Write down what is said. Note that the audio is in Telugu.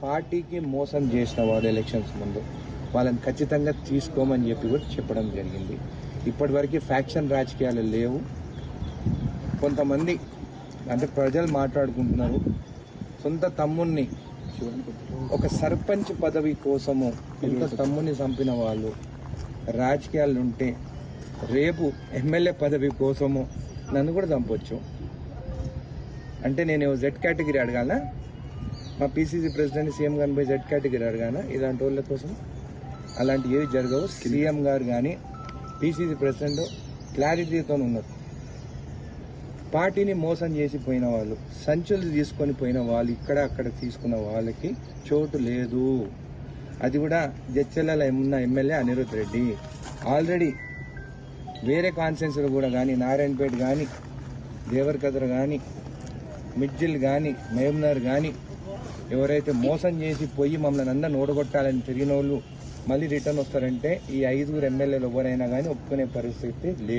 పార్టీకి మోసం చేసిన వాళ్ళు ఎలక్షన్స్ ముందు వాళ్ళని ఖచ్చితంగా తీసుకోమని చెప్పి కూడా చెప్పడం జరిగింది. ఇప్పటివరకు ఫ్యాక్షన్ రాజకీయాలు లేవు. కొంతమంది అంటే ప్రజలు మాట్లాడుకుంటున్నారు, సొంత తమ్ముణ్ణి ఒక సర్పంచ్ పదవి కోసము సొంత తమ్ముని చంపిన వాళ్ళు రాజకీయాలు ఉంటే రేపు ఎమ్మెల్యే పదవి కోసము నన్ను కూడా చంపొచ్చు. అంటే నేను జెడ్ కేటగిరీ అడగాలా? మా పీసీసీ ప్రెసిడెంట్ సీఎం గారిని పోయి జెడ్ కేటగిరీ అడగానా ఇలాంటి వాళ్ళ కోసం? అలాంటి ఏవి జరగవు. సీఎం గారు కానీ పీసీసీ ప్రెసిడెంట్ క్లారిటీతో ఉన్నారు. పార్టీని మోసం చేసి పోయిన వాళ్ళు, సంచులు తీసుకొని పోయిన వాళ్ళు, ఇక్కడ అక్కడ తీసుకున్న వాళ్ళకి చోటు లేదు. అది కూడా జడ్చర్లలో ఉన్న ఎమ్మెల్యే అనిరుద్ రెడ్డి ఆల్రెడీ వేరే కాన్స్టిట్యున్సీలు కూడా కానీ నారాయణపేట కానీ దేవరకద్ర కానీ మిడ్జిల్ కానీ మహబూబ్నగర్ కానీ ఎవరైతే మోసం చేసి పోయి మమ్మల్ని అందరిని ఓడగొట్టాలని తిరిగిన వాళ్ళు మళ్ళీ రిటర్న్ వస్తారంటే ఈ 5 ఎమ్మెల్యేలు ఎవరైనా కానీ ఒప్పుకునే పరిస్థితి లేదు.